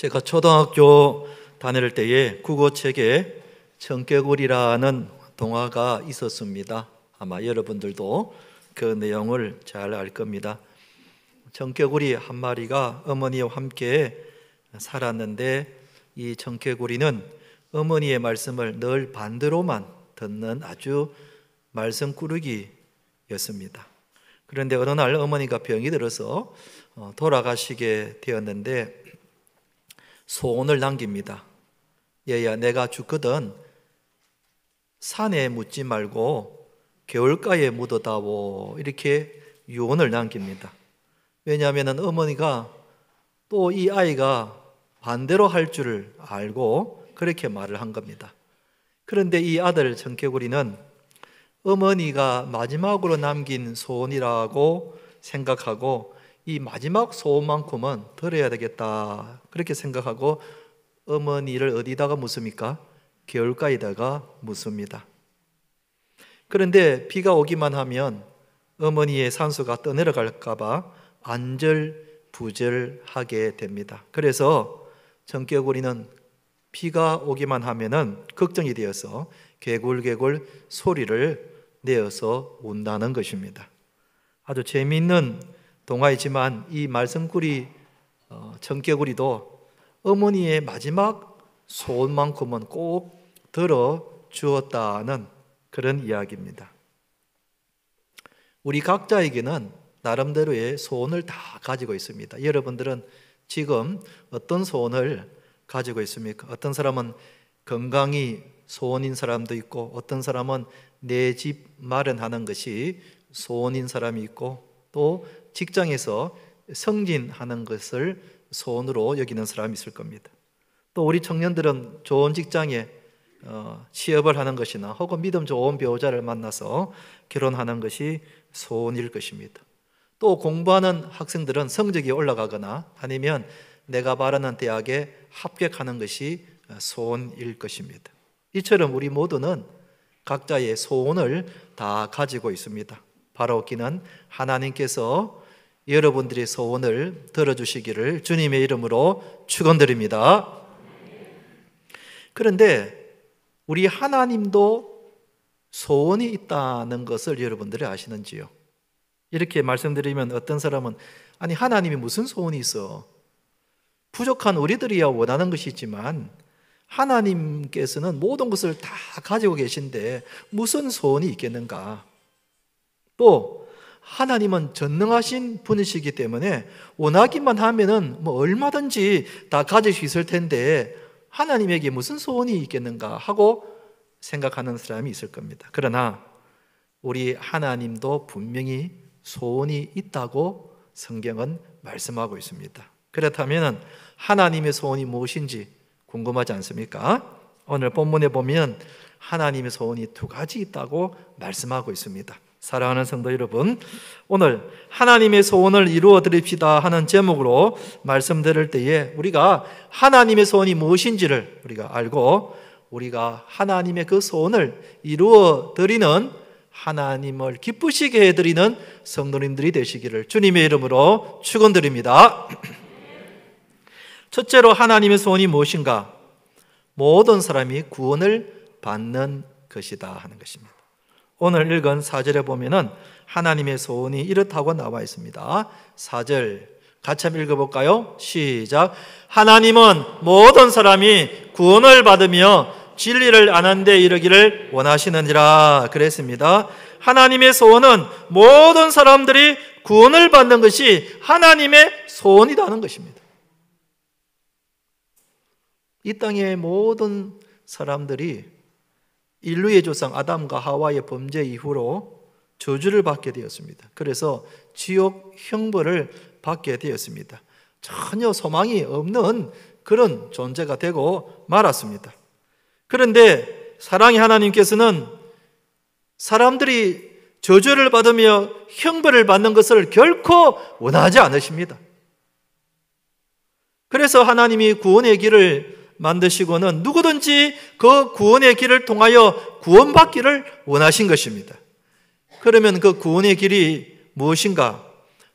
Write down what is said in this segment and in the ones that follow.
제가 초등학교 다닐 때에 국어책에 청개구리라는 동화가 있었습니다. 아마 여러분들도 그 내용을 잘 알 겁니다. 청개구리 한 마리가 어머니와 함께 살았는데 이 청개구리는 어머니의 말씀을 늘 반대로만 듣는 아주 말썽꾸러기였습니다. 그런데 어느 날 어머니가 병이 들어서 돌아가시게 되었는데 소원을 남깁니다. 얘야, 내가 죽거든 산에 묻지 말고 개울가에 묻어다오, 이렇게 유언을 남깁니다. 왜냐하면 어머니가 또 이 아이가 반대로 할 줄을 알고 그렇게 말을 한 겁니다. 그런데 이 아들 청개구리는 어머니가 마지막으로 남긴 소원이라고 생각하고 이 마지막 소원만큼은 들어야 되겠다, 그렇게 생각하고 어머니를 어디다가 묻습니까? 개울가에다가 묻습니다. 그런데 비가 오기만 하면 어머니의 산소가 떠내려갈까 봐 안절부절하게 됩니다. 그래서 청개구리는 비가 오기만 하면은 걱정이 되어서 개굴개굴 소리를 내어서 운다는 것입니다. 아주 재미있는 동화이지만 이 말썽꾸리 청개구리도 어머니의 마지막 소원만큼은 꼭 들어주었다는 그런 이야기입니다. 우리 각자에게는 나름대로의 소원을 다 가지고 있습니다. 여러분들은 지금 어떤 소원을 가지고 있습니까? 어떤 사람은 건강이 소원인 사람도 있고, 어떤 사람은 내 집 마련하는 것이 소원인 사람이 있고, 또 직장에서 승진하는 것을 소원으로 여기는 사람이 있을 겁니다. 또 우리 청년들은 좋은 직장에 취업을 하는 것이나 혹은 믿음 좋은 배우자를 만나서 결혼하는 것이 소원일 것입니다. 또 공부하는 학생들은 성적이 올라가거나 아니면 내가 바라는 대학에 합격하는 것이 소원일 것입니다. 이처럼 우리 모두는 각자의 소원을 다 가지고 있습니다. 바로 그는 하나님께서 여러분들의 소원을 들어주시기를 주님의 이름으로 축원드립니다. 그런데 우리 하나님도 소원이 있다는 것을 여러분들이 아시는지요? 이렇게 말씀드리면 어떤 사람은 아니, 하나님이 무슨 소원이 있어? 부족한 우리들이야 원하는 것이 있지만 하나님께서는 모든 것을 다 가지고 계신데 무슨 소원이 있겠는가? 또 하나님은 전능하신 분이시기 때문에 원하기만 하면은 얼마든지 다 가질 수 있을 텐데 하나님에게 무슨 소원이 있겠는가 하고 생각하는 사람이 있을 겁니다. 그러나 우리 하나님도 분명히 소원이 있다고 성경은 말씀하고 있습니다. 그렇다면 하나님의 소원이 무엇인지 궁금하지 않습니까? 오늘 본문에 보면 하나님의 소원이 두 가지 있다고 말씀하고 있습니다. 사랑하는 성도 여러분, 오늘 하나님의 소원을 이루어 드립시다 하는 제목으로 말씀드릴 때에 우리가 하나님의 소원이 무엇인지를 우리가 알고 우리가 하나님의 그 소원을 이루어 드리는, 하나님을 기쁘시게 해드리는 성도님들이 되시기를 주님의 이름으로 축원드립니다. 첫째로 하나님의 소원이 무엇인가? 모든 사람이 구원을 받는 것이다 하는 것입니다. 오늘 읽은 4절에 보면은 하나님의 소원이 이렇다고 나와 있습니다. 4절 같이 한번 읽어볼까요? 시작. 하나님은 모든 사람이 구원을 받으며 진리를 아는 데 이르기를 원하시느니라 그랬습니다. 하나님의 소원은 모든 사람들이 구원을 받는 것이 하나님의 소원이라는 것입니다. 이 땅의 모든 사람들이 인류의 조상 아담과 하와의 범죄 이후로 저주를 받게 되었습니다. 그래서 지옥 형벌을 받게 되었습니다. 전혀 소망이 없는 그런 존재가 되고 말았습니다. 그런데 사랑의 하나님께서는 사람들이 저주를 받으며 형벌을 받는 것을 결코 원하지 않으십니다. 그래서 하나님이 구원의 길을 만드시고는 누구든지 그 구원의 길을 통하여 구원받기를 원하신 것입니다. 그러면 그 구원의 길이 무엇인가?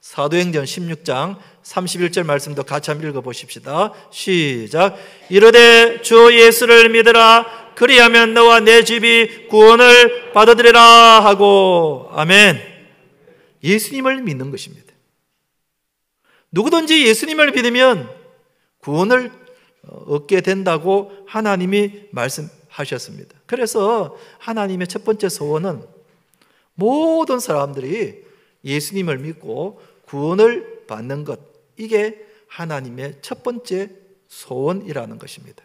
사도행전 16장 31절 말씀도 같이 한번 읽어보십시다. 시작. 이르되 주 예수를 믿으라. 그리하면 너와 내 집이 구원을 받으리라 하고. 아멘. 예수님을 믿는 것입니다. 누구든지 예수님을 믿으면 구원을 얻게 된다고 하나님이 말씀하셨습니다. 그래서 하나님의 첫 번째 소원은 모든 사람들이 예수님을 믿고 구원을 받는 것, 이게 하나님의 첫 번째 소원이라는 것입니다.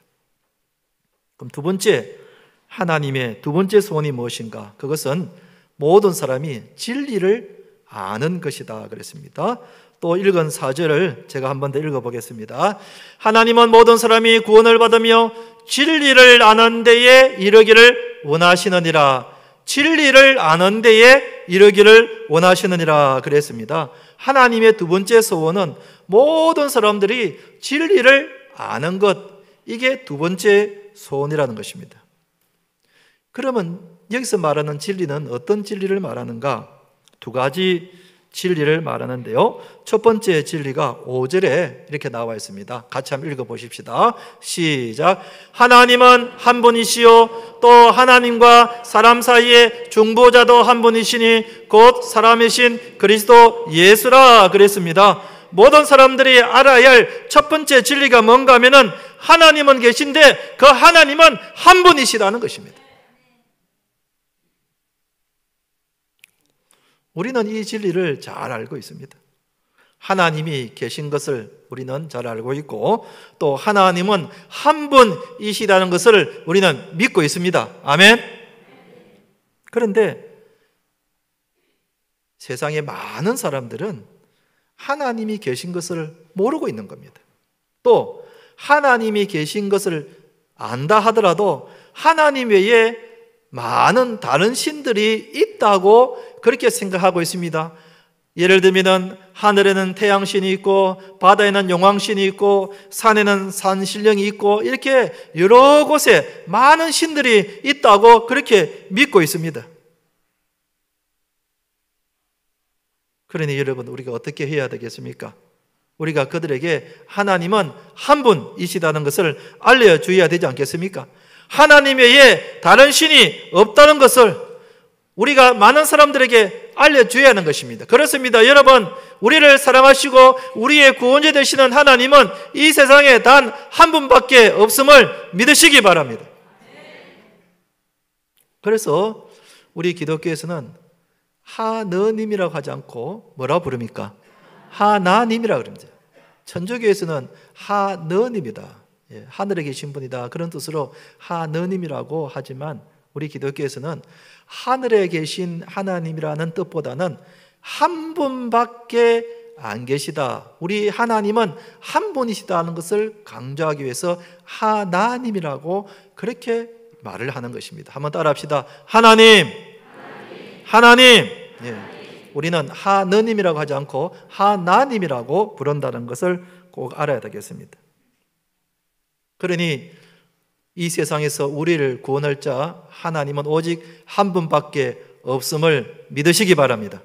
그럼 두 번째, 하나님의 두 번째 소원이 무엇인가? 그것은 모든 사람이 진리를 아는 것이다 그랬습니다. 또 읽은 4절을 제가 한 번 더 읽어보겠습니다. 하나님은 모든 사람이 구원을 받으며 진리를 아는 데에 이르기를 원하시느니라. 진리를 아는 데에 이르기를 원하시느니라 그랬습니다. 하나님의 두 번째 소원은 모든 사람들이 진리를 아는 것, 이게 두 번째 소원이라는 것입니다. 그러면 여기서 말하는 진리는 어떤 진리를 말하는가? 두 가지 진리를 말하는데요. 첫 번째 진리가 5절에 이렇게 나와 있습니다. 같이 한번 읽어보십시다. 시작. 하나님은 한 분이시요 또 하나님과 사람 사이에 중보자도 한 분이시니 곧 사람이신 그리스도 예수라 그랬습니다. 모든 사람들이 알아야 할 첫 번째 진리가 뭔가 하면은 하나님은 계신데 그 하나님은 한 분이시라는 것입니다. 우리는 이 진리를 잘 알고 있습니다. 하나님이 계신 것을 우리는 잘 알고 있고 또 하나님은 한 분이시라는 것을 우리는 믿고 있습니다. 아멘. 그런데 세상의 많은 사람들은 하나님이 계신 것을 모르고 있는 겁니다. 또 하나님이 계신 것을 안다 하더라도 하나님 외에 많은 다른 신들이 있다고 그렇게 생각하고 있습니다. 예를 들면 하늘에는 태양신이 있고 바다에는 용왕신이 있고 산에는 산신령이 있고 이렇게 여러 곳에 많은 신들이 있다고 그렇게 믿고 있습니다. 그러니 여러분, 우리가 어떻게 해야 되겠습니까? 우리가 그들에게 하나님은 한 분이시다는 것을 알려줘야 되지 않겠습니까? 하나님 외에 다른 신이 없다는 것을 우리가 많은 사람들에게 알려줘야 하는 것입니다. 그렇습니다. 여러분, 우리를 사랑하시고 우리의 구원자 되시는 하나님은 이 세상에 단 한 분밖에 없음을 믿으시기 바랍니다. 그래서 우리 기독교에서는 하느님이라고 하지 않고 뭐라고 부릅니까? 하나님이라고 그럽니다. 천주교에서는 하느님이다. 하늘에 계신 분이다. 그런 뜻으로 하느님이라고 하지만 우리 기독교에서는 하늘에 계신 하나님이라는 뜻보다는 한 분밖에 안 계시다. 우리 하나님은 한 분이시다는 것을 강조하기 위해서 하나님이라고 그렇게 말을 하는 것입니다. 한번 따라합시다. 하나님. 하나님. 예. 우리는 하느님이라고 하지 않고 하나님이라고 부른다는 것을 꼭 알아야 되겠습니다. 그러니 이 세상에서 우리를 구원할 자 하나님은 오직 한 분밖에 없음을 믿으시기 바랍니다.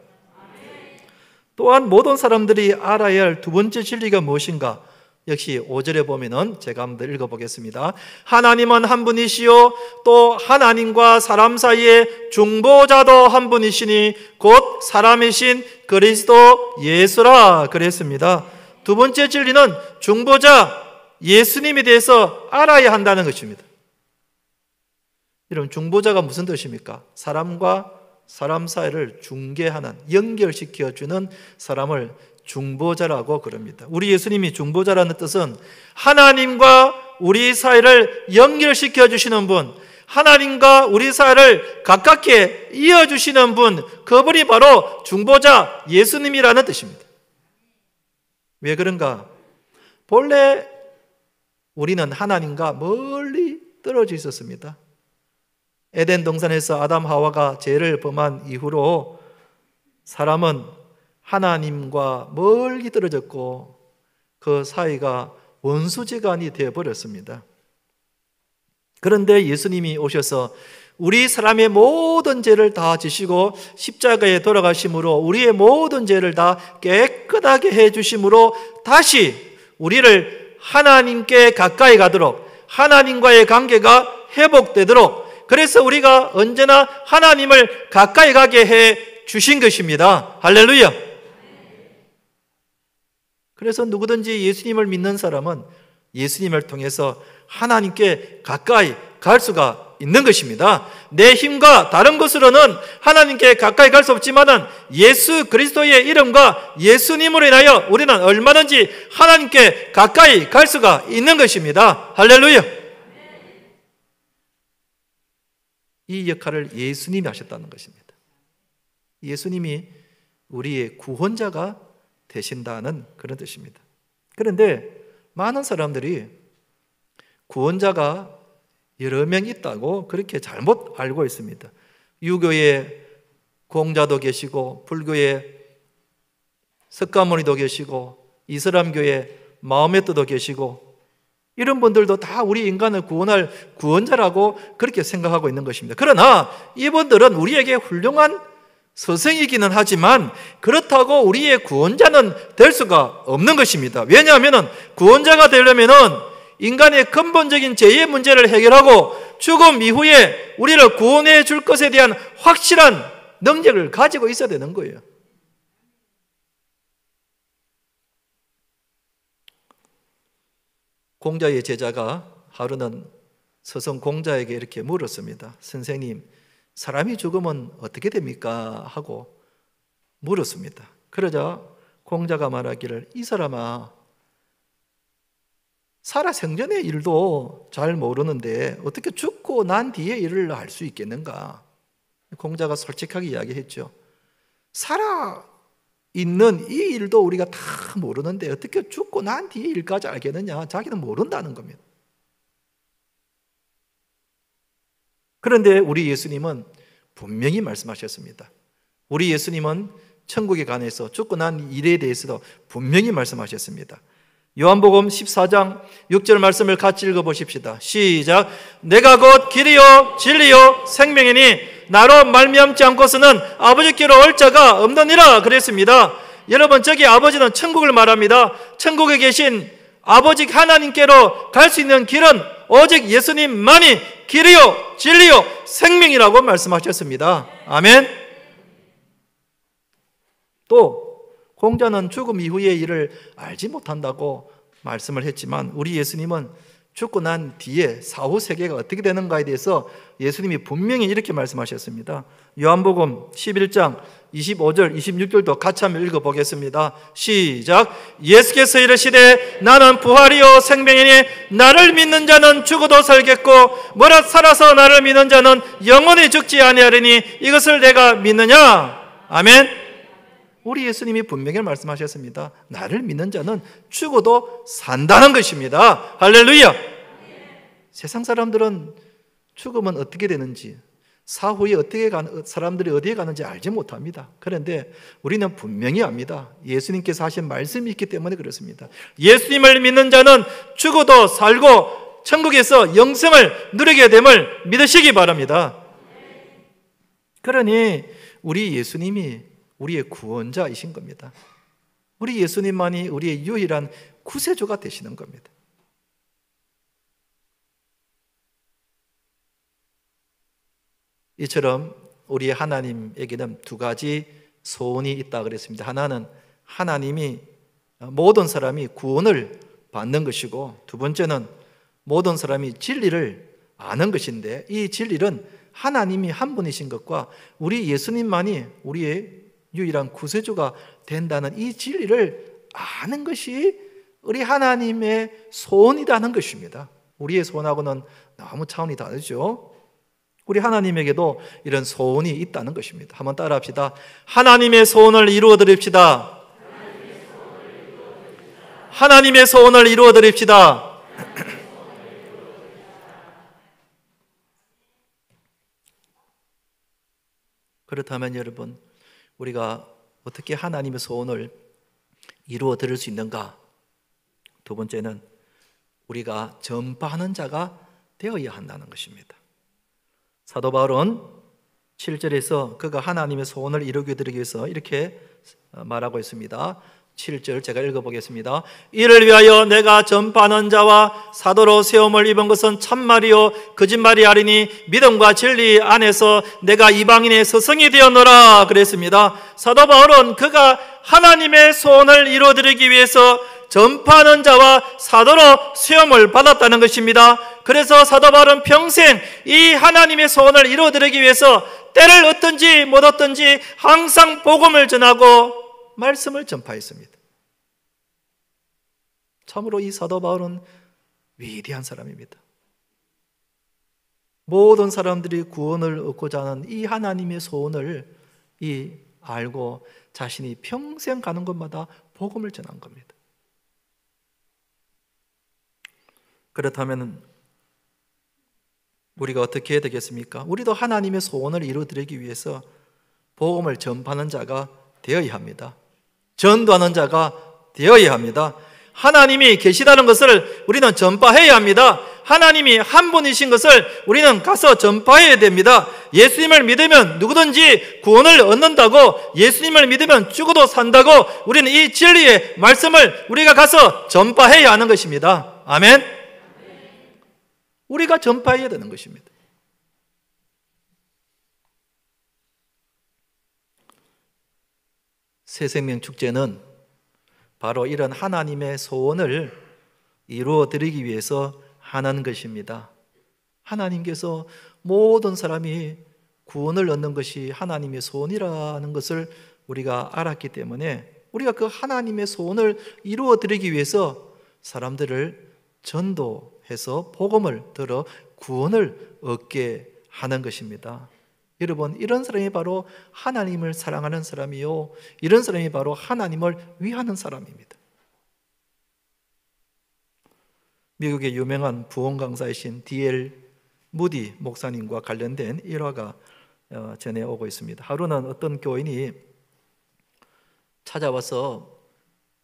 또한 모든 사람들이 알아야 할 두 번째 진리가 무엇인가? 역시 5절에 보면은 제가 한번 읽어보겠습니다. 하나님은 한 분이시요 또 하나님과 사람 사이에 중보자도 한 분이시니 곧 사람이신 그리스도 예수라 그랬습니다. 두 번째 진리는 중보자 예수님에 대해서 알아야 한다는 것입니다. 여러분, 중보자가 무슨 뜻입니까? 사람과 사람 사이를 중개하는, 연결시켜주는 사람을 중보자라고 그럽니다. 우리 예수님이 중보자라는 뜻은 하나님과 우리 사이를 연결시켜 주시는 분, 하나님과 우리 사이를 가깝게 이어주시는 분, 그분이 바로 중보자 예수님이라는 뜻입니다. 왜 그런가? 본래 우리는 하나님과 멀리 떨어져 있었습니다. 에덴 동산에서 아담 하와가 죄를 범한 이후로 사람은 하나님과 멀리 떨어졌고 그 사이가 원수지간이 되어버렸습니다. 그런데 예수님이 오셔서 우리 사람의 모든 죄를 다 지시고 십자가에 돌아가심으로 우리의 모든 죄를 다 깨끗하게 해주심으로 다시 우리를 하나님께 가까이 가도록, 하나님과의 관계가 회복되도록, 그래서 우리가 언제나 하나님을 가까이 가게 해 주신 것입니다. 할렐루야. 그래서 누구든지 예수님을 믿는 사람은 예수님을 통해서 하나님께 가까이 갈 수가 있는 것입니다. 내 힘과 다른 것으로는 하나님께 가까이 갈 수 없지만은 예수 그리스도의 이름과 예수님으로 인하여 우리는 얼마든지 하나님께 가까이 갈 수가 있는 것입니다. 할렐루야. 이 역할을 예수님이 하셨다는 것입니다. 예수님이 우리의 구원자가 되신다는 그런 뜻입니다. 그런데 많은 사람들이 구원자가 여러 명 있다고 그렇게 잘못 알고 있습니다. 유교의 공자도 계시고, 불교의 석가모니도 계시고, 이슬람교의 마호메트도 계시고, 이런 분들도 다 우리 인간을 구원할 구원자라고 그렇게 생각하고 있는 것입니다. 그러나 이분들은 우리에게 훌륭한 스승이기는 하지만 그렇다고 우리의 구원자는 될 수가 없는 것입니다. 왜냐하면 구원자가 되려면 인간의 근본적인 죄의 문제를 해결하고 죽음 이후에 우리를 구원해 줄 것에 대한 확실한 능력을 가지고 있어야 되는 거예요. 공자의 제자가 하루는 스승 공자에게 이렇게 물었습니다. 선생님, 사람이 죽으면 어떻게 됩니까? 하고 물었습니다. 그러자 공자가 말하기를, 이 사람아, 살아생전의 일도 잘 모르는데 어떻게 죽고 난 뒤의 일을 알 수 있겠는가? 공자가 솔직하게 이야기했죠. 살아있는 이 일도 우리가 다 모르는데 어떻게 죽고 난 뒤의 일까지 알겠느냐? 자기는 모른다는 겁니다. 그런데 우리 예수님은 분명히 말씀하셨습니다. 우리 예수님은 천국에 관해서 죽고 난 일에 대해서도 분명히 말씀하셨습니다. 요한복음 14장 6절 말씀을 같이 읽어보십시다. 시작. 내가 곧 길이요 진리요 생명이니 나로 말미암지 않고서는 아버지께로 올 자가 없느니라 그랬습니다. 여러분, 저기 아버지는 천국을 말합니다. 천국에 계신 아버지 하나님께로 갈 수 있는 길은 오직 예수님만이 길이요 진리요 생명이라고 말씀하셨습니다. 아멘. 또 공자는 죽음 이후의 일을 알지 못한다고 말씀을 했지만 우리 예수님은 죽고 난 뒤에 사후 세계가 어떻게 되는가에 대해서 예수님이 분명히 이렇게 말씀하셨습니다. 요한복음 11장 25절 26절도 같이 한번 읽어보겠습니다. 시작. 예수께서 이르시되 나는 부활이요 생명이니 나를 믿는 자는 죽어도 살겠고 뭐라 살아서 나를 믿는 자는 영원히 죽지 아니하리니 이것을 내가 믿느냐? 아멘. 우리 예수님이 분명히 말씀하셨습니다. 나를 믿는 자는 죽어도 산다는 것입니다. 할렐루야. 세상 사람들은 죽으면 어떻게 되는지, 사후에 사람들이 어디에 가는지 알지 못합니다. 그런데 우리는 분명히 압니다. 예수님께서 하신 말씀이 있기 때문에 그렇습니다. 예수님을 믿는 자는 죽어도 살고 천국에서 영생을 누리게 됨을 믿으시기 바랍니다. 그러니 우리 예수님이 우리의 구원자이신 겁니다. 우리 예수님만이 우리의 유일한 구세주가 되시는 겁니다. 이처럼 우리 하나님에게는 두 가지 소원이 있다 그랬습니다. 하나는 하나님이 모든 사람이 구원을 받는 것이고, 두 번째는 모든 사람이 진리를 아는 것인데, 이 진리는 하나님이 한 분이신 것과 우리 예수님만이 우리의 유일한 구세주가 된다는 이 진리를 아는 것이 우리 하나님의 소원이라는 것입니다. 우리의 소원하고는 너무 차원이 다르죠. 우리 하나님에게도 이런 소원이 있다는 것입니다. 한번 따라합시다. 하나님의 소원을 이루어 드립시다. 하나님의 소원을 이루어 드립시다. 그렇다면 여러분, 우리가 어떻게 하나님의 소원을 이루어 드릴 수 있는가? 두 번째는 우리가 전파하는 자가 되어야 한다는 것입니다. 사도 바울은 7절에서 그가 하나님의 소원을 이루게 드리기 위해서 이렇게 말하고 있습니다. 7절 제가 읽어보겠습니다. 이를 위하여 내가 전파하는 자와 사도로 세움을 입은 것은 참말이요 거짓말이 아니니 믿음과 진리 안에서 내가 이방인의 스승이 되었노라 그랬습니다. 사도 바울은 그가 하나님의 소원을 이루어드리기 위해서 전파하는 자와 사도로 세움을 받았다는 것입니다. 그래서 사도 바울은 평생 이 하나님의 소원을 이루어드리기 위해서 때를 얻든지 못 얻든지 항상 복음을 전하고 말씀을 전파했습니다. 참으로 이 사도 바울은 위대한 사람입니다. 모든 사람들이 구원을 얻고자 하는 이 하나님의 소원을 알고 자신이 평생 가는 곳마다 복음을 전한 겁니다. 그렇다면 우리가 어떻게 해야 되겠습니까? 우리도 하나님의 소원을 이루어드리기 위해서 복음을 전파하는 자가 되어야 합니다. 전도하는 자가 되어야 합니다. 하나님이 계시다는 것을 우리는 전파해야 합니다. 하나님이 한 분이신 것을 우리는 가서 전파해야 됩니다. 예수님을 믿으면 누구든지 구원을 얻는다고, 예수님을 믿으면 죽어도 산다고, 우리는 이 진리의 말씀을 우리가 가서 전파해야 하는 것입니다. 아멘? 우리가 전파해야 되는 것입니다. 새생명 축제는 바로 이런 하나님의 소원을 이루어 드리기 위해서 하는 것입니다. 하나님께서 모든 사람이 구원을 얻는 것이 하나님의 소원이라는 것을 우리가 알았기 때문에 우리가 그 하나님의 소원을 이루어 드리기 위해서 사람들을 전도해서 복음을 들어 구원을 얻게 하는 것입니다. 여러분, 이런 사람이 바로 하나님을 사랑하는 사람이요, 이런 사람이 바로 하나님을 위하는 사람입니다. 미국의 유명한 부흥 강사이신 D.L. 무디 목사님과 관련된 일화가 전해 오고 있습니다. 하루는 어떤 교인이 찾아와서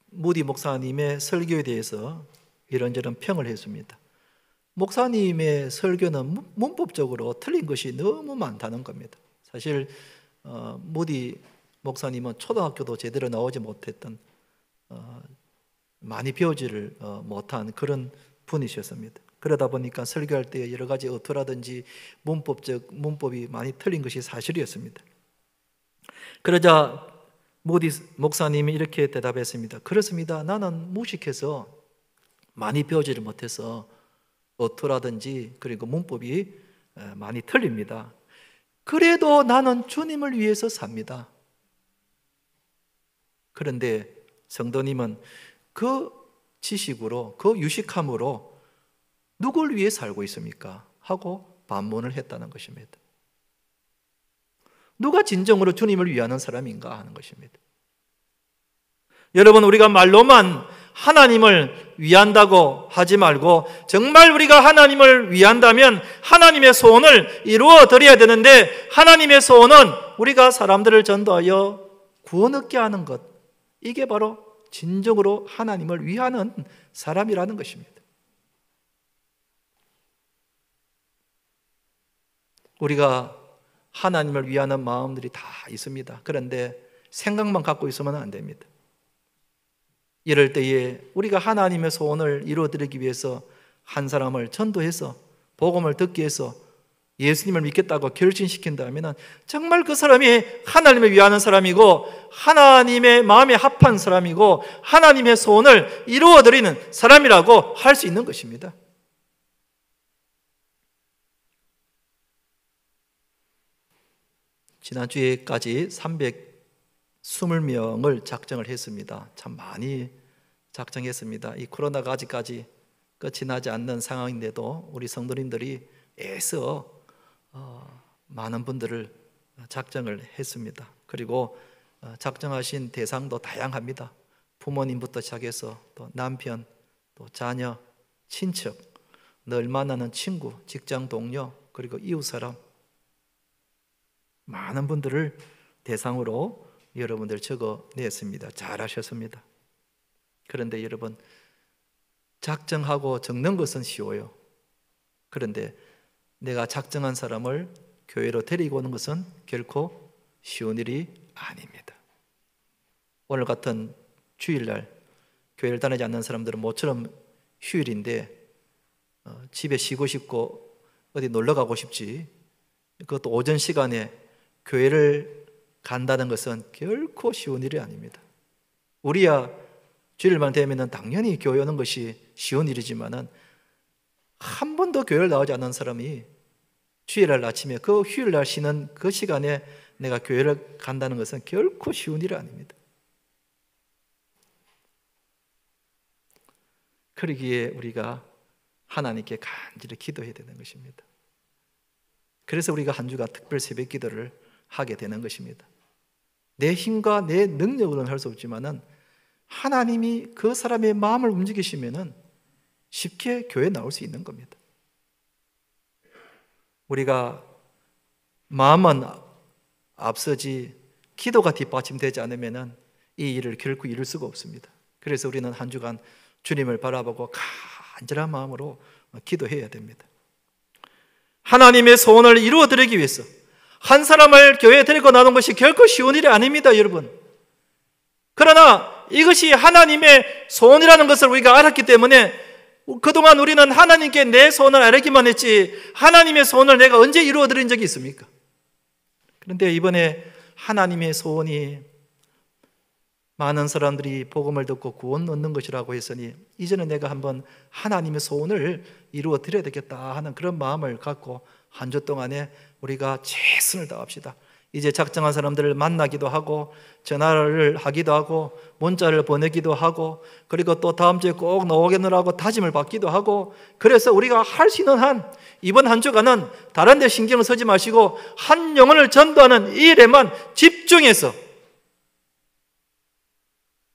무디 목사님의 설교에 대해서 이런저런 평을 했습니다. 목사님의 설교는 문법적으로 틀린 것이 너무 많다는 겁니다. 사실 무디 목사님은 초등학교도 제대로 나오지 못했던, 많이 배우지를 못한 그런 분이셨습니다. 그러다 보니까 설교할 때 여러 가지 어투라든지 문법이 많이 틀린 것이 사실이었습니다. 그러자 무디 목사님이 이렇게 대답했습니다. 그렇습니다. 나는 무식해서 많이 배우지를 못해서 어투라든지 그리고 문법이 많이 틀립니다. 그래도 나는 주님을 위해서 삽니다. 그런데 성도님은 그 지식으로, 그 유식함으로 누굴 위해 살고 있습니까? 하고 반문을 했다는 것입니다. 누가 진정으로 주님을 위하는 사람인가 하는 것입니다. 여러분, 우리가 말로만 하나님을 위한다고 하지 말고 정말 우리가 하나님을 위한다면 하나님의 소원을 이루어 드려야 되는데, 하나님의 소원은 우리가 사람들을 전도하여 구원 얻게 하는 것, 이게 바로 진정으로 하나님을 위하는 사람이라는 것입니다. 우리가 하나님을 위하는 마음들이 다 있습니다. 그런데 생각만 갖고 있으면 안 됩니다. 이럴 때에 우리가 하나님의 소원을 이루어드리기 위해서 한 사람을 전도해서 복음을 듣게 해서 예수님을 믿겠다고 결심시킨다면 정말 그 사람이 하나님을 위하는 사람이고 하나님의 마음에 합한 사람이고 하나님의 소원을 이루어드리는 사람이라고 할 수 있는 것입니다. 지난주에까지 320명을 작정을 했습니다. 참 많이 작정했습니다. 이 코로나가 아직까지 끝이 나지 않는 상황인데도 우리 성도님들이 애써 많은 분들을 작정을 했습니다. 그리고 작정하신 대상도 다양합니다. 부모님부터 시작해서 또 남편, 또 자녀, 친척, 늘 만나는 친구, 직장 동료, 그리고 이웃 사람, 많은 분들을 대상으로 여러분들 적어냈습니다. 잘하셨습니다. 그런데 여러분, 작정하고 적는 것은 쉬워요. 그런데 내가 작정한 사람을 교회로 데리고 오는 것은 결코 쉬운 일이 아닙니다. 오늘 같은 주일날 교회를 다니지 않는 사람들은 모처럼 휴일인데 집에 쉬고 싶고 어디 놀러 가고 싶지, 그것도 오전 시간에 교회를 간다는 것은 결코 쉬운 일이 아닙니다. 우리야 주일만 되면 당연히 교회 오는 것이 쉬운 일이지만은 한 번도 교회를 나오지 않는 사람이 주일날 아침에 그 휴일날 쉬는 그 시간에 내가 교회를 간다는 것은 결코 쉬운 일이 아닙니다. 그러기에 우리가 하나님께 간절히 기도해야 되는 것입니다. 그래서 우리가 한 주간 특별 새벽 기도를 하게 되는 것입니다. 내 힘과 내 능력으로는 할 수 없지만은 하나님이 그 사람의 마음을 움직이시면은 쉽게 교회에 나올 수 있는 겁니다. 우리가 마음은 앞서지 기도가 뒷받침되지 않으면은 이 일을 결코 이룰 수가 없습니다. 그래서 우리는 한 주간 주님을 바라보고 간절한 마음으로 기도해야 됩니다. 하나님의 소원을 이루어 드리기 위해서 한 사람을 교회에 데리고 나오는 것이 결코 쉬운 일이 아닙니다, 여러분. 그러나 이것이 하나님의 소원이라는 것을 우리가 알았기 때문에 그동안 우리는 하나님께 내 소원을 알기만 했지 하나님의 소원을 내가 언제 이루어 드린 적이 있습니까? 그런데 이번에 하나님의 소원이 많은 사람들이 복음을 듣고 구원 얻는 것이라고 했으니 이제는 내가 한번 하나님의 소원을 이루어 드려야 되겠다 하는 그런 마음을 갖고 한 주 동안에 우리가 최선을 다합시다. 이제 작정한 사람들을 만나기도 하고 전화를 하기도 하고 문자를 보내기도 하고 그리고 또 다음 주에 꼭 나오겠느라고 다짐을 받기도 하고, 그래서 우리가 할 수 있는 한 이번 한 주간은 다른 데 신경을 쓰지 마시고 한 영혼을 전도하는 이 일에만 집중해서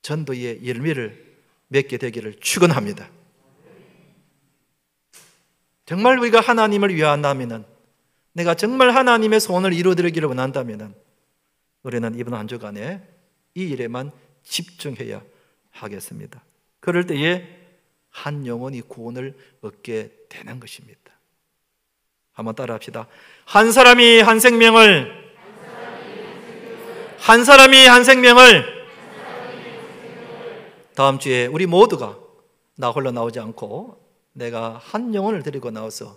전도의 열매를 맺게 되기를 축원합니다. 정말 우리가 하나님을 위한다면, 내가 정말 하나님의 소원을 이루어드리기를 원한다면 우리는 이번 한 주간에 이 일에만 집중해야 하겠습니다. 그럴 때에 한 영혼이 구원을 얻게 되는 것입니다. 한번 따라합시다. 한 사람이 한 생명을 다음 주에 우리 모두가 나 홀로 나오지 않고 내가 한 영혼을 데리고 나와서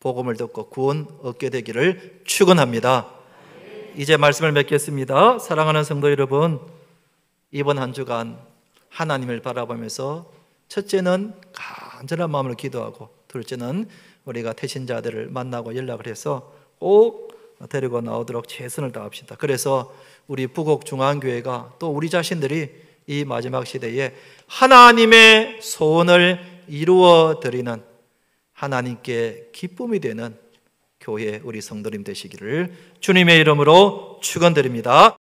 복음을 듣고 구원 얻게 되기를 축원합니다. 이제 말씀을 맺겠습니다. 사랑하는 성도 여러분, 이번 한 주간 하나님을 바라보면서 첫째는 간절한 마음으로 기도하고, 둘째는 우리가 태신자들을 만나고 연락을 해서 꼭 데리고 나오도록 최선을 다합시다. 그래서 우리 부곡중앙교회가 또 우리 자신들이 이 마지막 시대에 하나님의 소원을 이루어 드리는, 하나님께 기쁨이 되는 교회 우리 성도님 되시기를 주님의 이름으로 축원드립니다.